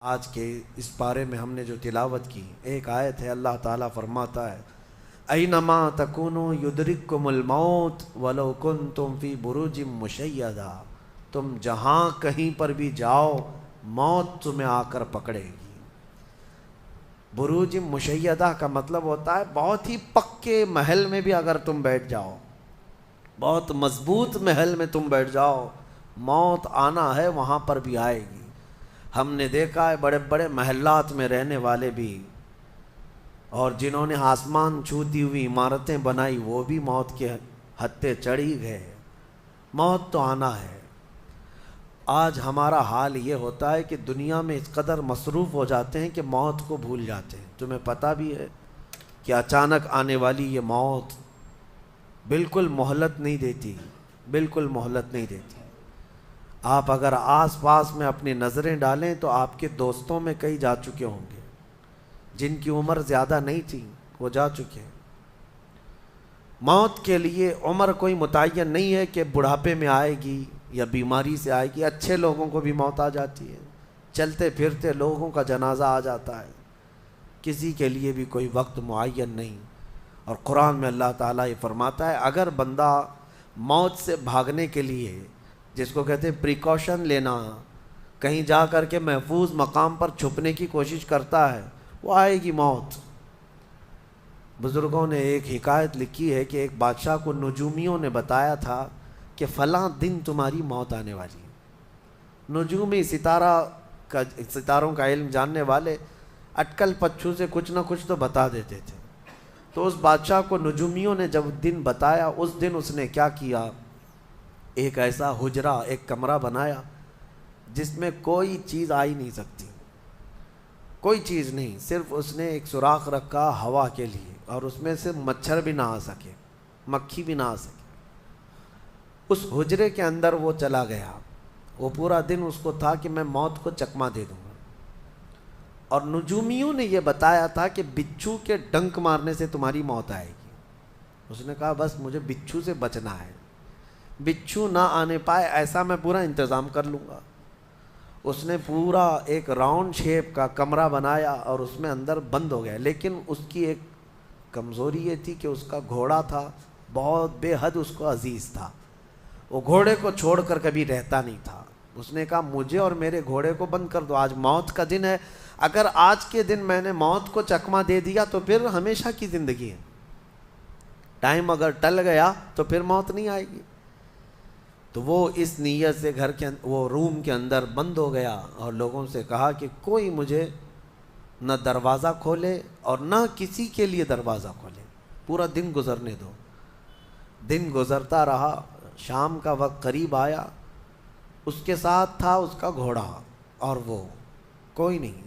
آج کے اس پارے میں ہم نے جو تلاوت کی ایک آیت ہے، اللہ تعالیٰ فرماتا ہے اینما تکونوا یدرککم الموت ولو کنتم فی بروج مشیدہ، تم جہاں کہیں پر بھی جاؤ موت تمہیں آ کر پکڑے گی۔ بروج مشیدہ کا مطلب ہوتا ہے بہت ہی پکے محل میں بھی اگر تم بیٹھ جاؤ، بہت مضبوط محل میں تم بیٹھ جاؤ، موت آنا ہے وہاں پر بھی آئے گی۔ ہم نے دیکھا ہے بڑے بڑے محلات میں رہنے والے بھی، اور جنہوں نے آسمان چھوتی ہوئی عمارتیں بنائی وہ بھی موت کے ہتھے چڑھی گئے۔ موت تو آنا ہے۔ آج ہمارا حال یہ ہوتا ہے کہ دنیا میں اس قدر مصروف ہو جاتے ہیں کہ موت کو بھول جاتے ہیں۔ تمہیں پتہ بھی ہے کہ اچانک آنے والی یہ موت بالکل مہلت نہیں دیتی، بالکل مہلت نہیں دیتی۔ آپ اگر آس پاس میں اپنی نظریں ڈالیں تو آپ کے دوستوں میں کئی جا چکے ہوں گے، جن کی عمر زیادہ نہیں تھی وہ جا چکے۔ موت کے لیے عمر کوئی متعین نہیں ہے کہ بڑھاپے میں آئے گی یا بیماری سے آئے گی۔ اچھے لوگوں کو بھی موت آ جاتی ہے، چلتے پھرتے لوگوں کا جنازہ آ جاتا ہے۔ کسی کے لیے بھی کوئی وقت معین نہیں۔ اور قرآن میں اللہ تعالیٰ یہ فرماتا ہے اگر بندہ موت سے بھاگنے کے لیے، جس کو کہتے ہیں پریکاشن لینا، کہیں جا کر کے محفوظ مقام پر چھپنے کی کوشش کرتا ہے، وہ آئے گی موت۔ بزرگوں نے ایک حکایت لکھی ہے کہ ایک بادشاہ کو نجومیوں نے بتایا تھا کہ فلاں دن تمہاری موت آنے والی ہے۔ نجومی ستاروں کا علم جاننے والے اٹکل پچھو سے کچھ نہ کچھ تو بتا دیتے تھے۔ تو اس بادشاہ کو نجومیوں نے جب دن بتایا، اس دن اس نے کیا کیا، ایک ایسا حجرہ، ایک کمرہ بنایا جس میں کوئی چیز آ ہی نہیں سکتی، کوئی چیز نہیں، صرف اس نے ایک سوراخ رکھا ہوا کے لیے، اور اس میں سے مچھر بھی نہ آ سکے، مکھی بھی نہ آ سکے۔ اس حجرے کے اندر وہ چلا گیا۔ وہ پورا دن اس کو تھا کہ میں موت کو چکما دے دوں گا۔ اور نجومیوں نے یہ بتایا تھا کہ بچھو کے ڈنک مارنے سے تمہاری موت آئے گی۔ اس نے کہا بس مجھے بچھو سے بچنا ہے، بچھو نہ آنے پائے ایسا میں پورا انتظام کر لوں گا۔ اس نے پورا ایک راؤنڈ شیپ کا کمرہ بنایا اور اس میں اندر بند ہو گیا، لیکن اس کی ایک کمزوری یہ تھی کہ اس کا گھوڑا تھا، بہت بے حد اس کو عزیز تھا، وہ گھوڑے کو چھوڑ کر کبھی رہتا نہیں تھا۔ اس نے کہا مجھے اور میرے گھوڑے کو بند کر دو، آج موت کا دن ہے، اگر آج کے دن میں نے موت کو چکما دے دیا تو پھر ہمیشہ کی زندگی ہے، ٹائم اگر ٹل گیا تو پھر موت نہیں آئے گی۔ تو وہ اس نیت سے وہ روم کے اندر بند ہو گیا اور لوگوں سے کہا کہ کوئی مجھے نہ دروازہ کھولے اور نہ کسی کے لیے دروازہ کھولے، پورا دن گزرنے دو۔ دن گزرتا رہا، شام کا وقت قریب آیا، اس کے ساتھ تھا اس کا گھوڑا اور وہ کوئی نہیں۔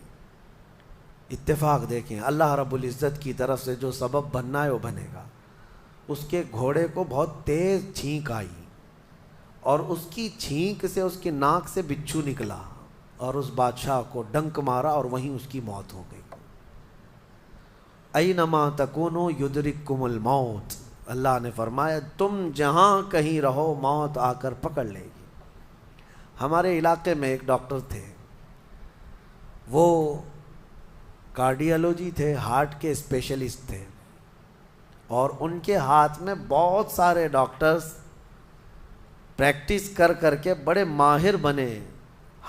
اتفاق دیکھیں، اللہ رب العزت کی طرف سے جو سبب بننا ہے وہ بنے گا۔ اس کے گھوڑے کو بہت تیز چھینک آئی اور اس کی چھینک سے اس کی ناک سے بچھو نکلا اور اس بادشاہ کو ڈنک مارا اور وہیں اس کی موت ہو گئی۔ اینما تکونوا یدرککم الموت، اللہ نے فرمایا تم جہاں کہیں رہو موت آ کر پکڑ لے گی۔ ہمارے علاقے میں ایک ڈاکٹر تھے، وہ کارڈیالوجی تھے، ہارٹ کے اسپیشلسٹ تھے، اور ان کے ہاتھ میں بہت سارے ڈاکٹرز پریکٹس کر کر کے بڑے ماہر بنے،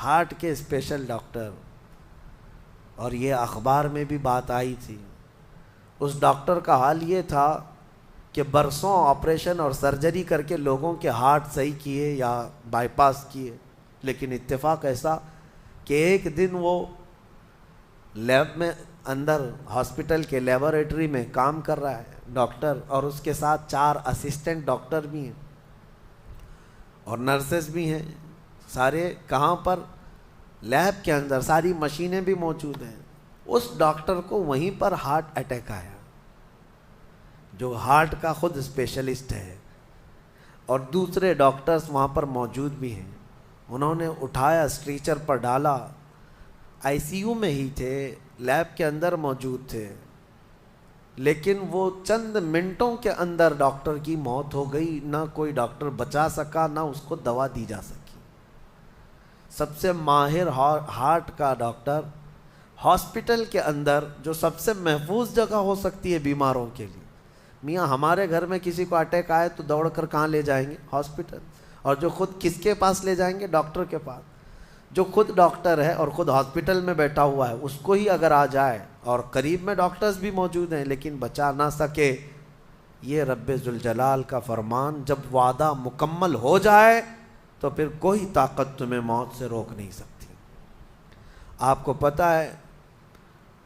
ہارٹ کے اسپیشل ڈاکٹر۔ اور یہ اخبار میں بھی بات آئی تھی۔ اس ڈاکٹر کا حال یہ تھا کہ برسوں آپریشن اور سرجری کر کے لوگوں کے ہارٹ صحیح کیے یا بائی پاس کیے، لیکن اتفاق ایسا کہ ایک دن وہ لیب میں اندر ہاسپٹل کے لیبارٹری میں کام کر رہا ہے ڈاکٹر، اور اس کے ساتھ 4 اسسٹنٹ ڈاکٹر بھی ہیں اور نرسز بھی ہیں، سارے کہاں پر، لیب کے اندر، ساری مشینیں بھی موجود ہیں۔ اس ڈاکٹر کو وہیں پر ہارٹ اٹیک آیا، جو ہارٹ کا خود اسپیشلسٹ ہے، اور دوسرے ڈاکٹرز وہاں پر موجود بھی ہیں۔ انہوں نے اٹھایا، اسٹریچر پر ڈالا، آئی سی یو میں ہی تھے، لیب کے اندر موجود تھے، لیکن وہ چند منٹوں کے اندر ڈاکٹر کی موت ہو گئی۔ نہ کوئی ڈاکٹر بچا سکا، نہ اس کو دوا دی جا سکی۔ سب سے ماہر ہارٹ کا ڈاکٹر ہاسپٹل کے اندر جو سب سے محفوظ جگہ ہو سکتی ہے بیماروں کے لیے. میاں ہمارے گھر میں کسی کو اٹیک آئے تو دوڑ کر کہاں لے جائیں گے؟ ہاسپٹل. اور جو خود کس کے پاس لے جائیں گے؟ ڈاکٹر کے پاس. جو خود ڈاکٹر ہے اور خود ہاسپٹل میں بیٹھا ہوا ہے، اس کو ہی اگر آ جائے، اور قریب میں ڈاکٹرز بھی موجود ہیں لیکن بچا نہ سکے، یہ رب ذوالجلال کا فرمان، جب وعدہ مکمل ہو جائے تو پھر کوئی طاقت تمہیں موت سے روک نہیں سکتی. آپ کو پتہ ہے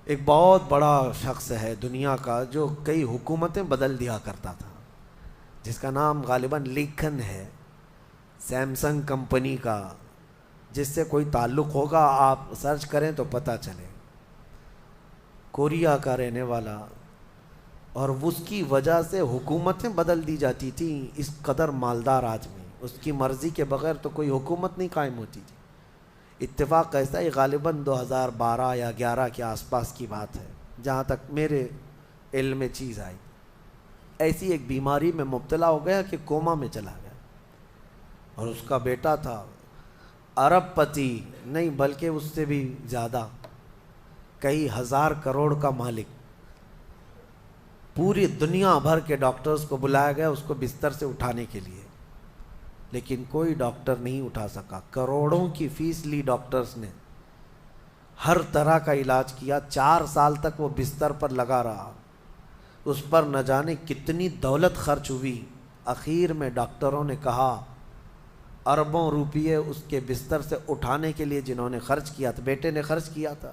ایک بہت بڑا شخص ہے دنیا کا جو کئی حکومتیں بدل دیا کرتا تھا، جس کا نام غالباً لیکن ہے، سیمسنگ کمپنی کا. جس سے کوئی تعلق ہوگا آپ سرچ کریں تو پتہ چلے. کوریا کا رہنے والا، اور اس کی وجہ سے حکومتیں بدل دی جاتی تھیں. اس قدر مالدار آدمی، اس کی مرضی کے بغیر تو کوئی حکومت نہیں قائم ہوتی تھی. اتفاق ایسا ہی غالباً 2012 یا 11 کے آس پاس کی بات ہے جہاں تک میرے علم میں چیز آئی. ایسی ایک بیماری میں مبتلا ہو گیا کہ کوما میں چلا گیا، اور اس کا بیٹا تھا ارب پتی نہیں بلکہ اس سے بھی زیادہ، کئی ہزار کروڑ کا مالک. پوری دنیا بھر کے ڈاکٹرز کو بلایا گیا اس کو بستر سے اٹھانے کے لیے، لیکن کوئی ڈاکٹر نہیں اٹھا سکا. کروڑوں کی فیس لی ڈاکٹرز نے، ہر طرح کا علاج کیا. 4 سال تک وہ بستر پر لگا رہا، اس پر نہ جانے کتنی دولت خرچ ہوئی. اخیر میں ڈاکٹروں نے کہا، اربوں روپیے اس کے بستر سے اٹھانے کے لیے جنہوں نے خرچ کیا تھا، بیٹے نے خرچ کیا تھا،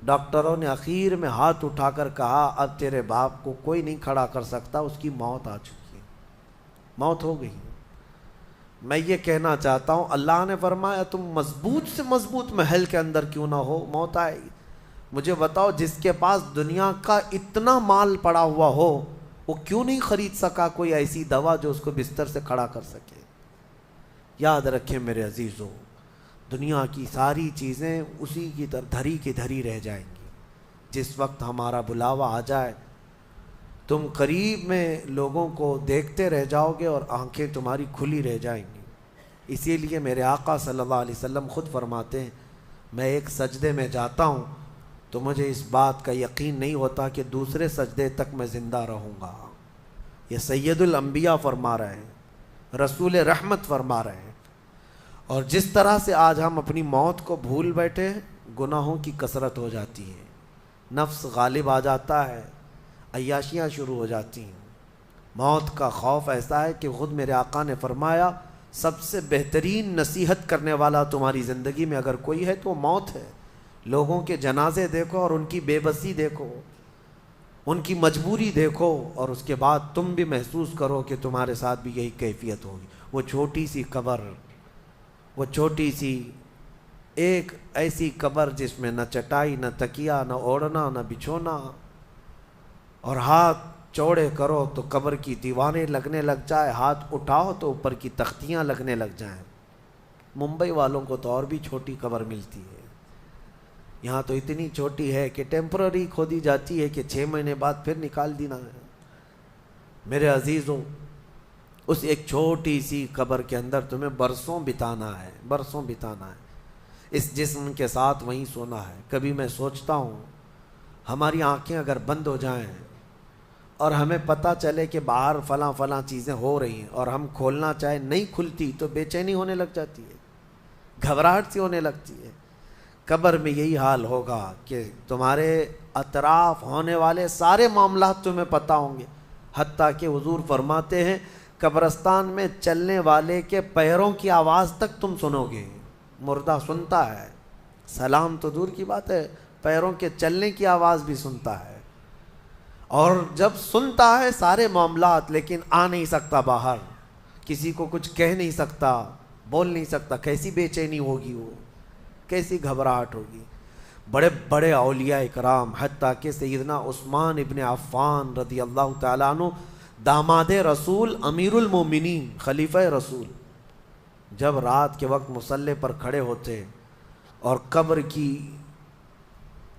ڈاکٹروں نے اخیر میں ہاتھ اٹھا کر کہا اب تیرے باپ کو کوئی نہیں کھڑا کر سکتا، اس کی موت آ چکی ہے، موت ہو گئی. میں یہ کہنا چاہتا ہوں اللہ نے فرمایا تم مضبوط سے مضبوط محل کے اندر کیوں نہ ہو، موت آئے گی. مجھے بتاؤ جس کے پاس دنیا کا اتنا مال پڑا ہوا ہو وہ کیوں نہیں خرید سکا کوئی ایسی دوا جو اس کو بستر سے کھڑا کر سکے؟ یاد رکھیں میرے عزیزو، دنیا کی ساری چیزیں اسی کی طرح دھری کی دھری رہ جائیں گی. جس وقت ہمارا بلاوا آ جائے تم قریب میں لوگوں کو دیکھتے رہ جاؤ گے اور آنکھیں تمہاری کھلی رہ جائیں گی. اسی لیے میرے آقا صلی اللہ علیہ وسلم خود فرماتے ہیں میں ایک سجدے میں جاتا ہوں تو مجھے اس بات کا یقین نہیں ہوتا کہ دوسرے سجدے تک میں زندہ رہوں گا. یہ سید الانبیاء فرما رہے ہیں، رسول رحمت فرما رہے ہیں. اور جس طرح سے آج ہم اپنی موت کو بھول بیٹھے ہیں، گناہوں کی کثرت ہو جاتی ہے، نفس غالب آ جاتا ہے، عیاشیاں شروع ہو جاتی ہیں. موت کا خوف ایسا ہے کہ خود میرے آقا نے فرمایا سب سے بہترین نصیحت کرنے والا تمہاری زندگی میں اگر کوئی ہے تو وہ موت ہے. لوگوں کے جنازے دیکھو اور ان کی بے بسی دیکھو، ان کی مجبوری دیکھو، اور اس کے بعد تم بھی محسوس کرو کہ تمہارے ساتھ بھی یہی کیفیت ہوگی. وہ چھوٹی سی قبر، وہ چھوٹی سی ایک ایسی قبر جس میں نہ چٹائی، نہ تکیا، نہ اوڑھنا، نہ بچھونا، اور ہاتھ چوڑے کرو تو قبر کی دیواریں لگنے لگ جائے، ہاتھ اٹھاؤ تو اوپر کی تختیاں لگنے لگ جائیں. ممبئی والوں کو تو اور بھی چھوٹی قبر ملتی ہے، یہاں تو اتنی چھوٹی ہے کہ ٹیمپرری کھودی جاتی ہے کہ 6 مہینے بعد پھر نکال دینا ہے. میرے عزیزوں، اس ایک چھوٹی سی قبر کے اندر تمہیں برسوں بتانا ہے، برسوں بتانا ہے. اس جسم کے ساتھ وہیں سونا ہے. کبھی میں سوچتا ہوں ہماری آنکھیں اگر بند ہو جائیں اور ہمیں پتہ چلے کہ باہر فلاں فلاں چیزیں ہو رہی ہیں اور ہم کھولنا چاہیں نہیں کھلتی تو بے چینی ہونے لگ جاتی ہے، گھبراہٹ سی ہونے لگتی ہے. قبر میں یہی حال ہوگا کہ تمہارے اطراف ہونے والے سارے معاملات تمہیں پتہ ہوں گے، حتیٰ کہ حضور فرماتے ہیں قبرستان میں چلنے والے کے پیروں کی آواز تک تم سنو گے. مردہ سنتا ہے، سلام تو دور کی بات ہے، پیروں کے چلنے کی آواز بھی سنتا ہے. اور جب سنتا ہے سارے معاملات لیکن آ نہیں سکتا باہر، کسی کو کچھ کہہ نہیں سکتا، بول نہیں سکتا. کیسی بے چینی ہوگی، وہ کیسی گھبراہٹ ہوگی. بڑے بڑے اولیاء اکرام حتیٰ کہ سیدنا عثمان ابن عفان رضی اللہ تعالیٰ عنہ، داماد رسول، امیر المومنین، خلیفہ رسول، جب رات کے وقت مصلی پر کھڑے ہوتے اور قبر کی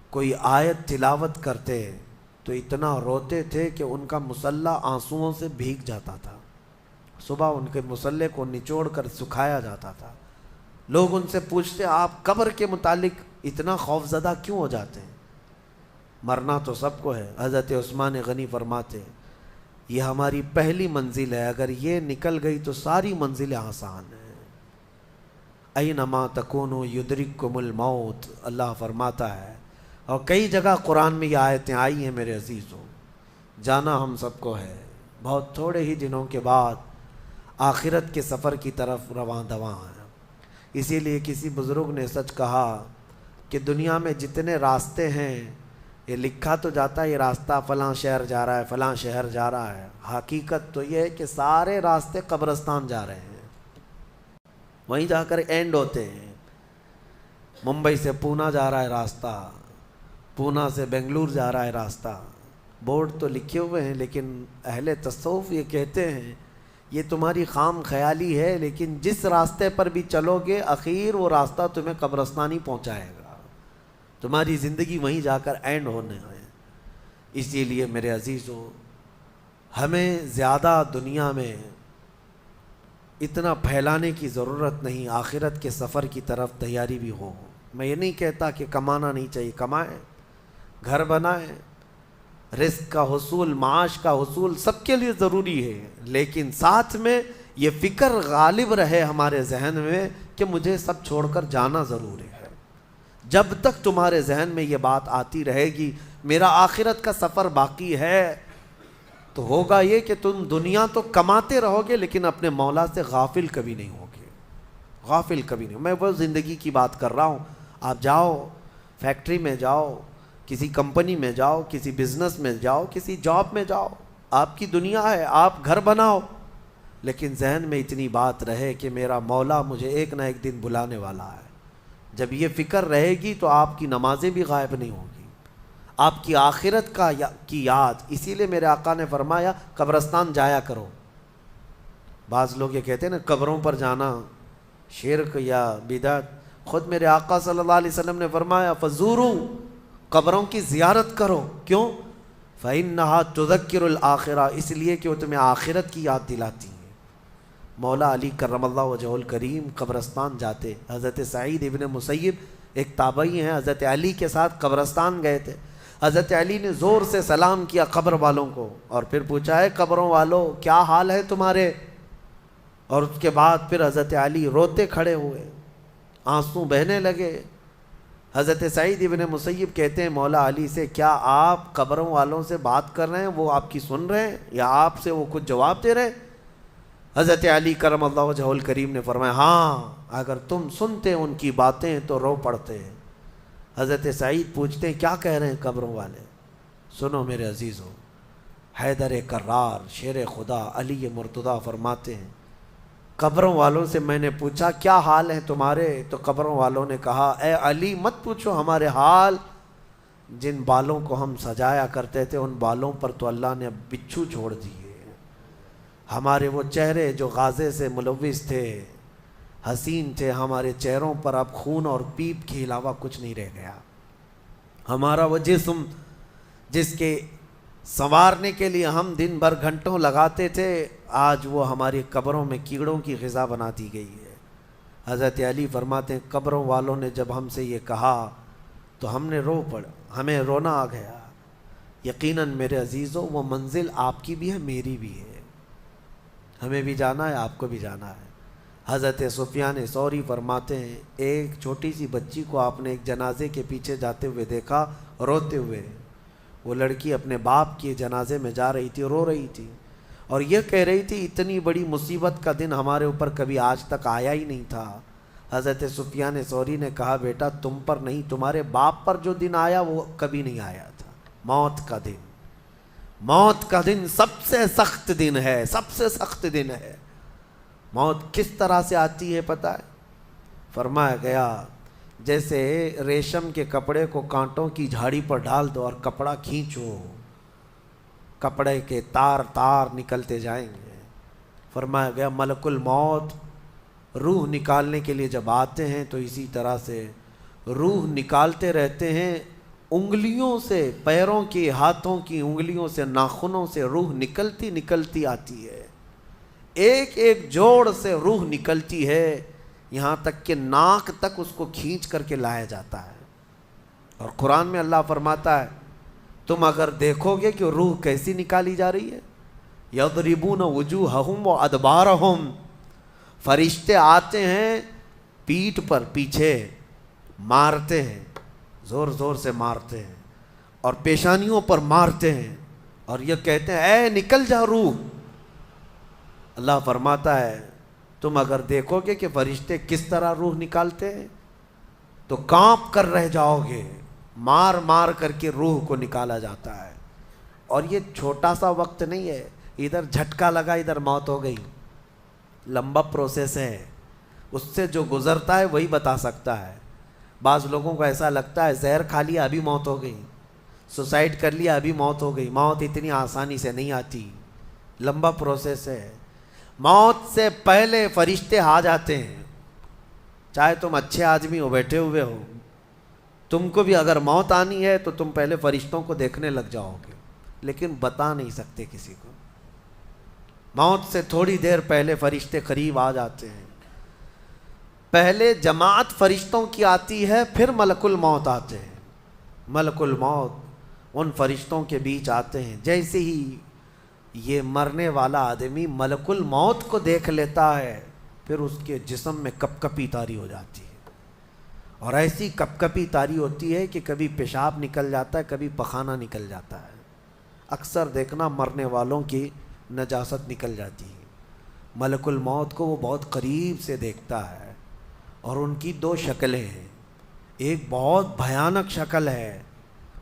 کوئی آیت تلاوت کرتے تو اتنا روتے تھے کہ ان کا مصلی آنسوؤں سے بھیگ جاتا تھا. صبح ان کے مصلی کو نچوڑ کر سکھایا جاتا تھا. لوگ ان سے پوچھتے آپ قبر کے متعلق اتنا خوف زدہ کیوں ہو جاتے ہیں؟ مرنا تو سب کو ہے. حضرت عثمان غنی فرماتے یہ ہماری پہلی منزل ہے، اگر یہ نکل گئی تو ساری منزلیں آسان ہیں. اینما تکونوا یدرککم الموت، اللہ فرماتا ہے. اور کئی جگہ قرآن میں یہ آیتیں آئی ہیں میرے عزیزوں. جانا ہم سب کو ہے، بہت تھوڑے ہی دنوں کے بعد آخرت کے سفر کی طرف رواں دواں ہیں. اسی لیے کسی بزرگ نے سچ کہا کہ دنیا میں جتنے راستے ہیں یہ لکھا تو جاتا ہے یہ راستہ فلاں شہر جا رہا ہے، فلاں شہر جا رہا ہے، حقیقت تو یہ ہے کہ سارے راستے قبرستان جا رہے ہیں، وہیں جا کر اینڈ ہوتے ہیں. ممبئی سے پونا جا رہا ہے راستہ، پونا سے بنگلور جا رہا ہے راستہ. بورڈ تو لکھے ہوئے ہیں لیکن اہل تصوف یہ کہتے ہیں یہ تمہاری خام خیالی ہے، لیکن جس راستے پر بھی چلو گے اخیر وہ راستہ تمہیں قبرستان ہی پہنچائے گا، تمہاری زندگی وہیں جا کر اینڈ ہونے ہے. اسی لیے میرے عزیزوں ہمیں زیادہ دنیا میں اتنا پھیلانے کی ضرورت نہیں، آخرت کے سفر کی طرف تیاری بھی ہو. میں یہ نہیں کہتا کہ کمانا نہیں چاہیے، کمائیں، گھر بنائیں، رزق کا حصول، معاش کا حصول سب کے لیے ضروری ہے، لیکن ساتھ میں یہ فکر غالب رہے ہمارے ذہن میں کہ مجھے سب چھوڑ کر جانا ضروری ہے. جب تک تمہارے ذہن میں یہ بات آتی رہے گی میرا آخرت کا سفر باقی ہے، تو ہوگا یہ کہ تم دنیا تو کماتے رہو گے لیکن اپنے مولا سے غافل کبھی نہیں ہوگے، غافل کبھی نہیں. میں وہ زندگی کی بات کر رہا ہوں. آپ جاؤ فیکٹری میں جاؤ، کسی کمپنی میں جاؤ، کسی بزنس میں جاؤ، کسی جاب میں جاؤ، آپ کی دنیا ہے، آپ گھر بناؤ، لیکن ذہن میں اتنی بات رہے کہ میرا مولا مجھے ایک نہ ایک دن بلانے والا ہے. جب یہ فکر رہے گی تو آپ کی نمازیں بھی غائب نہیں ہوں گی، آپ کی آخرت کی یاد. اسی لیے میرے آقا نے فرمایا قبرستان جایا کرو. بعض لوگ یہ کہتے ہیں نا قبروں پر جانا شرک یا بدعت، خود میرے آقا صلی اللہ علیہ وسلم نے فرمایا فزورو، قبروں کی زیارت کرو. کیوں؟ فإنها تذکر الآخرہ، اس لیے کہ وہ تمہیں آخرت کی یاد دلاتی ہیں. مولا علی کرم اللہ وجہہ الکریم قبرستان جاتے. حضرت سعید ابن مسیب ایک تابعی ہیں، حضرت علی کے ساتھ قبرستان گئے تھے. حضرت علی نے زور سے سلام کیا قبر والوں کو اور پھر پوچھا ہے قبروں والوں کیا حال ہے تمہارے؟ اور اس کے بعد پھر حضرت علی روتے کھڑے ہوئے، آنسو بہنے لگے. حضرت سعید ابن مسیب کہتے ہیں مولا علی سے کیا آپ قبروں والوں سے بات کر رہے ہیں، وہ آپ کی سن رہے ہیں یا آپ سے وہ کچھ جواب دے رہے ہیں؟ حضرت علی کرم اللہ وجہہ الکریم نے فرمایا ہاں، اگر تم سنتے ان کی باتیں تو رو پڑتے. حضرت سعید پوچھتے ہیں کیا کہہ رہے ہیں قبروں والے؟ سنو میرے عزیزوں، حیدر کرار شیر خدا علی مرتضیٰ فرماتے ہیں قبروں والوں سے میں نے پوچھا کیا حال ہیں تمہارے؟ تو قبروں والوں نے کہا اے علی مت پوچھو ہمارے حال، جن بالوں کو ہم سجایا کرتے تھے ان بالوں پر تو اللہ نے بچھو چھوڑ دیے. ہمارے وہ چہرے جو غازے سے ملوث تھے، حسین تھے، ہمارے چہروں پر اب خون اور پیپ کے علاوہ کچھ نہیں رہ گیا. ہمارا وہ جسم جس کے سنوارنے کے لیے ہم دن بھر گھنٹوں لگاتے تھے، آج وہ ہماری قبروں میں کیڑوں کی غذا بنا دی گئی ہے. حضرت علی فرماتے ہیں قبروں والوں نے جب ہم سے یہ کہا تو ہم نے رو پڑا، ہمیں رونا آ گیا. یقیناً میرے عزیزوں وہ منزل آپ کی بھی ہے میری بھی ہے، ہمیں بھی جانا ہے، آپ کو بھی جانا ہے. حضرت سفیان ثوری فرماتے ہیں ایک چھوٹی سی بچی کو آپ نے ایک جنازے کے پیچھے جاتے ہوئے دیکھا روتے ہوئے. وہ لڑکی اپنے باپ کے جنازے میں جا رہی تھی، رو رہی تھی اور یہ کہہ رہی تھی اتنی بڑی مصیبت کا دن ہمارے اوپر کبھی آج تک آیا ہی نہیں تھا. حضرت سفیان ثوری نے کہا بیٹا تم پر نہیں، تمہارے باپ پر جو دن آیا وہ کبھی نہیں آیا تھا. موت کا دن، موت کا دن سب سے سخت دن ہے، سب سے سخت دن ہے. موت کس طرح سے آتی ہے پتہ ہے؟ فرمایا گیا جیسے ریشم کے کپڑے کو کانٹوں کی جھاڑی پر ڈال دو اور کپڑا کھینچو، کپڑے کے تار تار نکلتے جائیں گے. فرمایا گیا ملک الموت روح نکالنے کے لیے جب آتے ہیں تو اسی طرح سے روح نکالتے رہتے ہیں انگلیوں سے، پیروں کی، ہاتھوں کی انگلیوں سے، ناخنوں سے روح نکلتی نکلتی آتی ہے. ایک ایک جوڑ سے روح نکلتی ہے، یہاں تک کہ ناک تک اس کو کھینچ کر کے لایا جاتا ہے۔ اور قرآن میں اللہ فرماتا ہے تم اگر دیکھو گے کہ روح کیسی نکالی جا رہی ہے، یضربون وجوہہم وادبارہم، فرشتے آتے ہیں پیٹھ پر، پیچھے مارتے ہیں، زور زور سے مارتے ہیں اور پیشانیوں پر مارتے ہیں اور یہ کہتے ہیں اے نکل جا روح۔ اللہ فرماتا ہے تم اگر دیکھو گے کہ فرشتے کس طرح روح نکالتے ہیں تو کانپ کر رہ جاؤ گے، مار مار کر کے روح کو نکالا جاتا ہے۔ اور یہ چھوٹا سا وقت نہیں ہے، ادھر جھٹکا لگا ادھر موت ہو گئی، لمبا پروسیس ہے، اس سے جو گزرتا ہے وہی بتا سکتا ہے۔ بعض لوگوں کو ایسا لگتا ہے زہر کھا لیا ابھی موت ہو گئی، سوسائڈ کر لیا ابھی موت ہو گئی۔ موت اتنی آسانی سے نہیں آتی، لمبا پروسیس ہے۔ موت سے پہلے فرشتے آ جاتے ہیں، چاہے تم اچھے آدمی ہو، بیٹھے ہوئے ہو، تم کو بھی اگر موت آنی ہے تو تم پہلے فرشتوں کو دیکھنے لگ جاؤ گے، لیکن بتا نہیں سکتے کسی کو۔ موت سے تھوڑی دیر پہلے فرشتے قریب آ جاتے ہیں۔ پہلے جماعت فرشتوں کی آتی ہے، پھر ملک الموت آتے ہیں۔ ملک الموت ان فرشتوں کے بیچ آتے ہیں۔ جیسے ہی یہ مرنے والا آدمی ملک الموت کو دیکھ لیتا ہے، پھر اس کے جسم میں کپ کپی طاری ہو جاتی ہے، اور ایسی کپ کپی طاری ہوتی ہے کہ کبھی پیشاب نکل جاتا ہے، کبھی پخانہ نکل جاتا ہے۔ اکثر دیکھنا مرنے والوں کی نجاست نکل جاتی ہے۔ ملک الموت کو وہ بہت قریب سے دیکھتا ہے، اور ان کی دو شکلیں ہیں، ایک بہت بھیانک شکل ہے،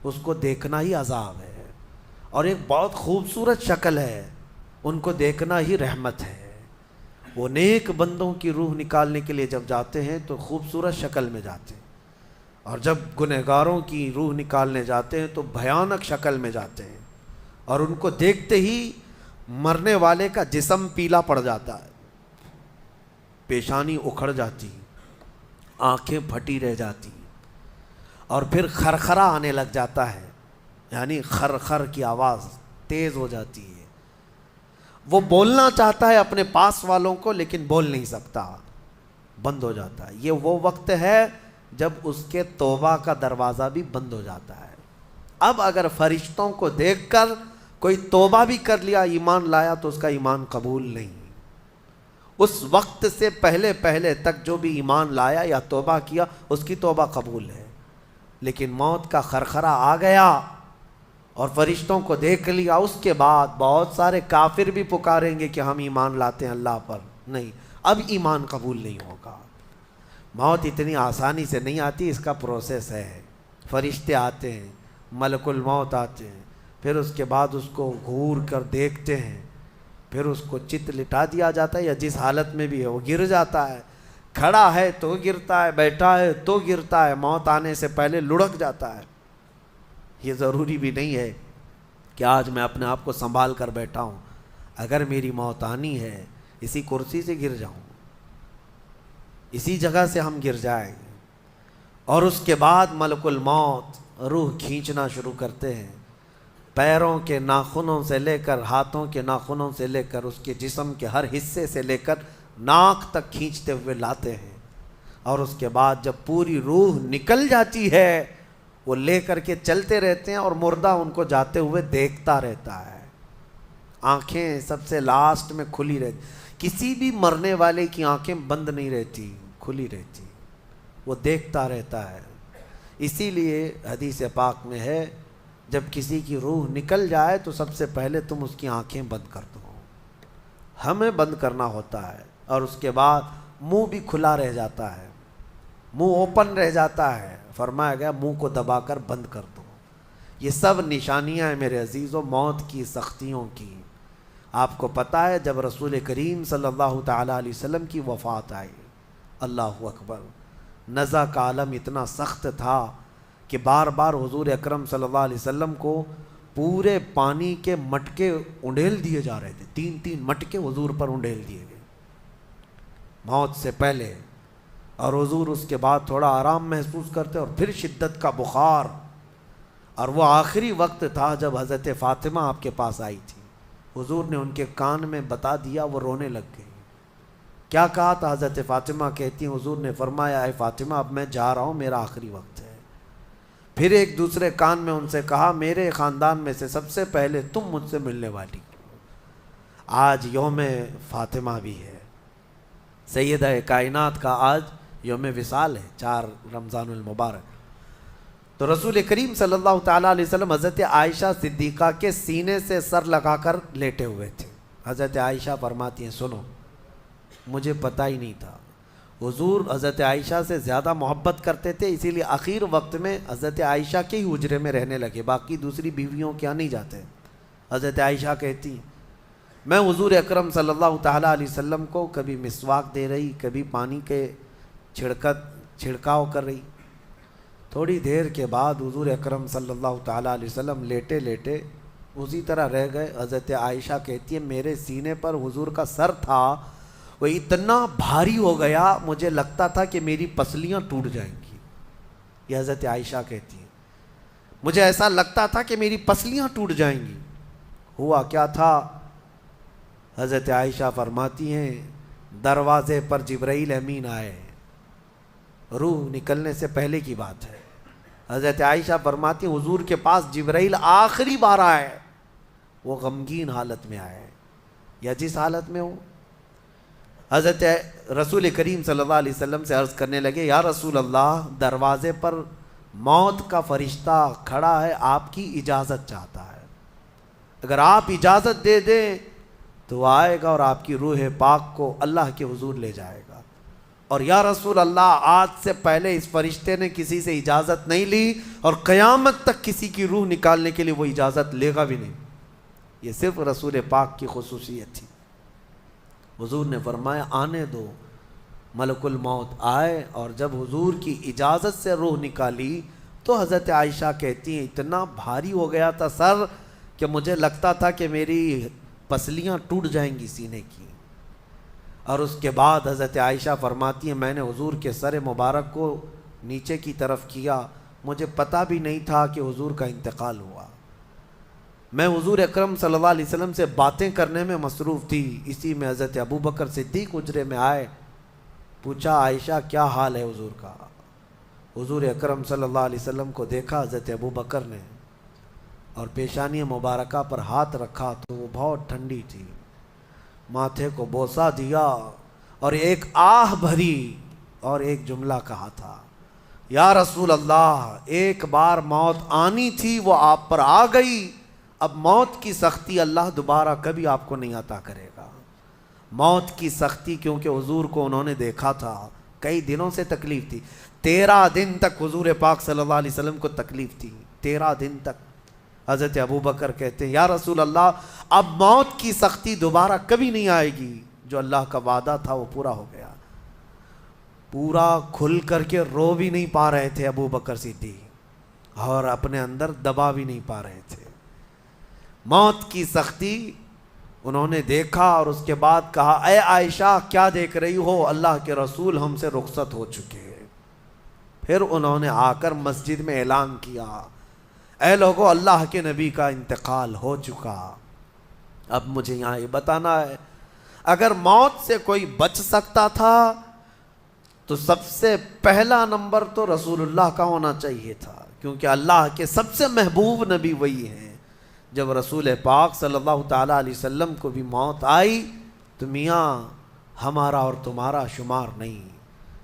اس کو دیکھنا ہی عذاب ہے، اور ایک بہت خوبصورت شکل ہے، ان کو دیکھنا ہی رحمت ہے۔ وہ نیک بندوں کی روح نکالنے کے لیے جب جاتے ہیں تو خوبصورت شکل میں جاتے ہیں، اور جب گنہگاروں کی روح نکالنے جاتے ہیں تو بھیانک شکل میں جاتے ہیں، اور ان کو دیکھتے ہی مرنے والے کا جسم پیلا پڑ جاتا ہے، پیشانی اکھڑ جاتی، آنکھیں پھٹی رہ جاتی، اور پھر خرخرا آنے لگ جاتا ہے، یعنی خرخر کی آواز تیز ہو جاتی ہے۔ وہ بولنا چاہتا ہے اپنے پاس والوں کو، لیکن بول نہیں سکتا، بند ہو جاتا ہے۔ یہ وہ وقت ہے جب اس کے توبہ کا دروازہ بھی بند ہو جاتا ہے۔ اب اگر فرشتوں کو دیکھ کر کوئی توبہ بھی کر لیا، ایمان لایا، تو اس کا ایمان قبول نہیں۔ اس وقت سے پہلے پہلے تک جو بھی ایمان لایا یا توبہ کیا، اس کی توبہ قبول ہے۔ لیکن موت کا خرخرہ آ گیا اور فرشتوں کو دیکھ لیا، اس کے بعد بہت سارے کافر بھی پکاریں گے کہ ہم ایمان لاتے ہیں اللہ پر، نہیں، اب ایمان قبول نہیں ہوگا۔ موت اتنی آسانی سے نہیں آتی، اس کا پروسیس ہے۔ فرشتے آتے ہیں، ملک الموت آتے ہیں، پھر اس کے بعد اس کو گھور کر دیکھتے ہیں، پھر اس کو چت لٹا دیا جاتا ہے، یا جس حالت میں بھی ہے وہ گر جاتا ہے، کھڑا ہے تو گرتا ہے، بیٹھا ہے تو گرتا ہے، موت آنے سے پہلے لڑک جاتا ہے۔ یہ ضروری بھی نہیں ہے کہ آج میں اپنے آپ کو سنبھال کر بیٹھا ہوں، اگر میری موت آنی ہے اسی کرسی سے گر جاؤں، اسی جگہ سے ہم گر جائیں گے۔ اور اس کے بعد ملک الموت روح کھینچنا شروع کرتے ہیں، پیروں کے ناخنوں سے لے کر، ہاتھوں کے ناخنوں سے لے کر، اس کے جسم کے ہر حصے سے لے کر ناک تک کھینچتے ہوئے لاتے ہیں، اور اس کے بعد جب پوری روح نکل جاتی ہے، وہ لے کر کے چلتے رہتے ہیں، اور مردہ ان کو جاتے ہوئے دیکھتا رہتا ہے۔ آنکھیں سب سے لاسٹ میں کھلی رہتی، کسی بھی مرنے والے کی آنکھیں بند نہیں رہتی، کھلی رہتی، وہ دیکھتا رہتا ہے۔ اسی لیے حدیث پاک میں ہے جب کسی کی روح نکل جائے تو سب سے پہلے تم اس کی آنکھیں بند کر دو، ہمیں بند کرنا ہوتا ہے، اور اس کے بعد منہ بھی کھلا رہ جاتا ہے، منہ اوپن رہ جاتا ہے، فرمایا گیا منہ کو دبا کر بند کر دو۔ یہ سب نشانیاں ہیں میرے عزیزوں موت کی سختیوں کی۔ آپ کو پتہ ہے جب رسول کریم صلی اللہ تعالیٰ علیہ وسلم کی وفات آئی، اللہ اکبر، نزع کا عالم اتنا سخت تھا کہ بار بار حضور اکرم صلی اللہ علیہ وسلم کو پورے پانی کے مٹکے انڈیل دیے جا رہے تھے، 3 مٹکے حضور پر انڈیل دیے گئے موت سے پہلے، اور حضور اس کے بعد تھوڑا آرام محسوس کرتے، اور پھر شدت کا بخار۔ اور وہ آخری وقت تھا جب حضرت فاطمہ آپ کے پاس آئی تھی، حضور نے ان کے کان میں بتا دیا، وہ رونے لگ گئی کیا کہا تھا؟ حضرت فاطمہ کہتی ہیں حضور نے فرمایا اے فاطمہ اب میں جا رہا ہوں، میرا آخری وقت ہے۔ پھر ایک دوسرے کان میں ان سے کہا میرے خاندان میں سے سب سے پہلے تم مجھ سے ملنے والی۔ آج یوم فاطمہ بھی ہے، سیدہ کائنات کا آج یوم وصال ہے، 4 رمضان المبارک۔ تو رسول کریم صلی اللہ تعالیٰ علیہ وسلم حضرت عائشہ صدیقہ کے سینے سے سر لگا کر لیٹے ہوئے تھے۔ حضرت عائشہ فرماتی ہیں سنو مجھے پتہ ہی نہیں تھا، حضور حضرت عائشہ سے زیادہ محبت کرتے تھے، اسی لیے آخر وقت میں حضرت عائشہ کے ہی حجرے میں رہنے لگے، باقی دوسری بیویوں کیا نہیں جاتے۔ حضرت عائشہ کہتی ہیں میں حضور اکرم صلی اللہ تعالیٰ علیہ وسلم کو کبھی مسواک دے رہی، کبھی پانی کے چھڑکاؤ کر رہی۔ تھوڑی دیر کے بعد حضور اکرم صلی اللہ تعالیٰ علیہ وسلم لیٹے لیٹے اسی طرح رہ گئے۔ حضرت عائشہ کہتی ہے میرے سینے پر حضور کا سر تھا، وہ اتنا بھاری ہو گیا مجھے لگتا تھا کہ میری پسلیاں ٹوٹ جائیں گی۔ یہ حضرت عائشہ کہتی ہیں مجھے ایسا لگتا تھا کہ میری پسلیاں ٹوٹ جائیں گی۔ ہوا کیا تھا؟ حضرت عائشہ فرماتی ہیں دروازے پر جبرائیل امین آئے، روح نکلنے سے پہلے کی بات ہے۔ حضرت عائشہ فرماتی ہیں حضور کے پاس جبرائیل آخری بار آئے، وہ غمگین حالت میں آئے یا جس حالت میں ہو۔ حضرت رسول کریم صلی اللہ علیہ وسلم سے عرض کرنے لگے یا رسول اللہ دروازے پر موت کا فرشتہ کھڑا ہے، آپ کی اجازت چاہتا ہے، اگر آپ اجازت دے دیں تو وہ آئے گا اور آپ کی روح پاک کو اللہ کے حضور لے جائے گا۔ اور یا رسول اللہ آج سے پہلے اس فرشتے نے کسی سے اجازت نہیں لی اور قیامت تک کسی کی روح نکالنے کے لیے وہ اجازت لے گا بھی نہیں، یہ صرف رسول پاک کی خصوصیت تھی۔ حضور نے فرمایا آنے دو، ملک الموت آئے، اور جب حضور کی اجازت سے روح نکالی تو حضرت عائشہ کہتی ہیں اتنا بھاری ہو گیا تھا سر کہ مجھے لگتا تھا کہ میری پسلیاں ٹوٹ جائیں گی سینے کی۔ اور اس کے بعد حضرت عائشہ فرماتی ہیں میں نے حضور کے سر مبارک کو نیچے کی طرف کیا، مجھے پتہ بھی نہیں تھا کہ حضور کا انتقال ہوا، میں حضور اکرم صلی اللہ علیہ وسلم سے باتیں کرنے میں مصروف تھی۔ اسی میں حضرت ابو بکر صدیق حجرے میں آئے، پوچھا عائشہ کیا حال ہے حضور کا؟ حضور اکرم صلی اللہ علیہ وسلم کو دیکھا حضرت ابو بکر نے اور پیشانی مبارکہ پر ہاتھ رکھا تو وہ بہت ٹھنڈی تھی، ماتھے کو بوسہ دیا اور ایک آہ بھری اور ایک جملہ کہا تھا یا رسول اللہ ایک بار موت آنی تھی وہ آپ پر آ گئی، اب موت کی سختی اللہ دوبارہ کبھی آپ کو نہیں عطا کرے گا۔ موت کی سختی کیونکہ حضور کو انہوں نے دیکھا تھا، کئی دنوں سے تکلیف تھی، 13 دن تک حضور پاک صلی اللہ علیہ وسلم کو تکلیف تھی، 13 دن تک۔ حضرت ابو بکر کہتے ہیں یا رسول اللہ اب موت کی سختی دوبارہ کبھی نہیں آئے گی، جو اللہ کا وعدہ تھا وہ پورا ہو گیا۔ پورا کھل کر کے رو بھی نہیں پا رہے تھے ابو بکر صدیق اور اپنے اندر دبا بھی نہیں پا رہے تھے۔ موت کی سختی انہوں نے دیکھا اور اس کے بعد کہا اے عائشہ کیا دیکھ رہی ہو، اللہ کے رسول ہم سے رخصت ہو چکے ہیں۔ پھر انہوں نے آ کر مسجد میں اعلان کیا اے لوگو اللہ کے نبی کا انتقال ہو چکا۔ اب مجھے یہاں یہ بتانا ہے اگر موت سے کوئی بچ سکتا تھا تو سب سے پہلا نمبر تو رسول اللہ کا ہونا چاہیے تھا، کیونکہ اللہ کے سب سے محبوب نبی وہی ہیں۔ جب رسول پاک صلی اللہ تعالیٰ علیہ وسلم کو بھی موت آئی تو میاں ہمارا اور تمہارا شمار نہیں،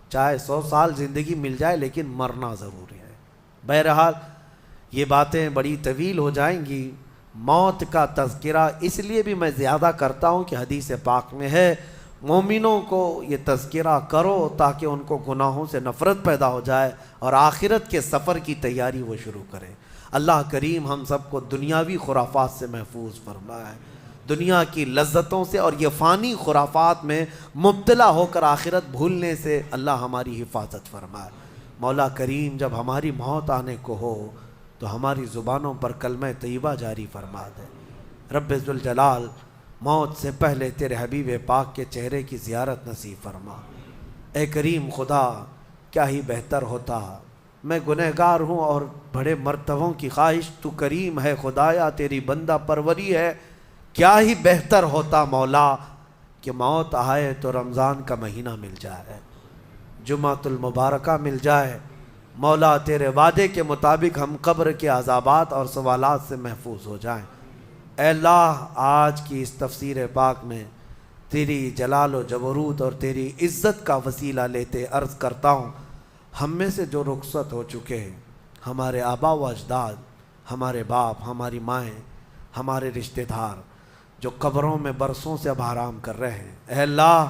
چاہے 100 سال زندگی مل جائے لیکن مرنا ضروری ہے۔ بہرحال یہ باتیں بڑی طویل ہو جائیں گی۔ موت کا تذکرہ اس لیے بھی میں زیادہ کرتا ہوں کہ حدیث پاک میں ہے مومنوں کو یہ تذکرہ کرو تاکہ ان کو گناہوں سے نفرت پیدا ہو جائے اور آخرت کے سفر کی تیاری وہ شروع کریں۔ اللہ کریم ہم سب کو دنیاوی خرافات سے محفوظ فرمائے، دنیا کی لذتوں سے اور یہ فانی خرافات میں مبتلا ہو کر آخرت بھولنے سے اللہ ہماری حفاظت فرمائے۔ مولا کریم جب ہماری موت آنے کو ہو تو ہماری زبانوں پر کلمہ طیبہ جاری فرما دے۔ رب ذوالجلال موت سے پہلے تیرے حبیب پاک کے چہرے کی زیارت نصیب فرما۔ اے کریم خدا کیا ہی بہتر ہوتا، میں گنہگار ہوں اور بڑے مرتبوں کی خواہش، تو کریم ہے خدایا تیری بندہ پروری ہے، کیا ہی بہتر ہوتا مولا کہ موت آئے تو رمضان کا مہینہ مل جائے، جمعۃ المبارکہ مل جائے، مولا تیرے وعدے کے مطابق ہم قبر کے عذابات اور سوالات سے محفوظ ہو جائیں۔ اے اللہ، آج کی اس تفسیر پاک میں تیری جلال و جبروت اور تیری عزت کا وسیلہ لیتے عرض کرتا ہوں، ہم میں سے جو رخصت ہو چکے ہیں، ہمارے آبا و اجداد، ہمارے باپ، ہماری مائیں، ہمارے رشتہ دار جو قبروں میں برسوں سے اب آرام کر رہے ہیں، اے اللہ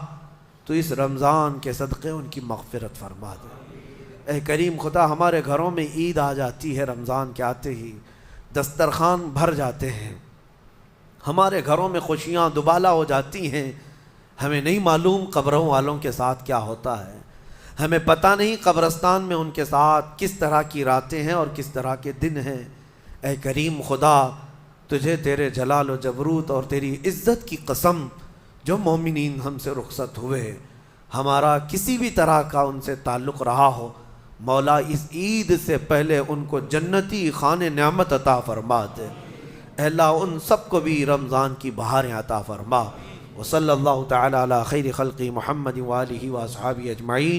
تو اس رمضان کے صدقے ان کی مغفرت فرما دے۔ اے کریم خدا، ہمارے گھروں میں عید آ جاتی ہے، رمضان کے آتے ہی دسترخوان بھر جاتے ہیں، ہمارے گھروں میں خوشیاں دوبالا ہو جاتی ہیں، ہمیں نہیں معلوم قبروں والوں کے ساتھ کیا ہوتا ہے، ہمیں پتہ نہیں قبرستان میں ان کے ساتھ کس طرح کی راتیں ہیں اور کس طرح کے دن ہیں۔ اے کریم خدا، تجھے تیرے جلال و جبروت اور تیری عزت کی قسم، جو مومنین ہم سے رخصت ہوئے، ہمارا کسی بھی طرح کا ان سے تعلق رہا ہو، مولا اس عید سے پہلے ان کو جنتی خان نعمت عطا فرما دے۔ اے اللہ، ان سب کو بھی رمضان کی بہاریں عطا فرما۔ وصلی اللہ تعالی علی خیر خلقی محمد وآلہ واصحابہ اجمعین۔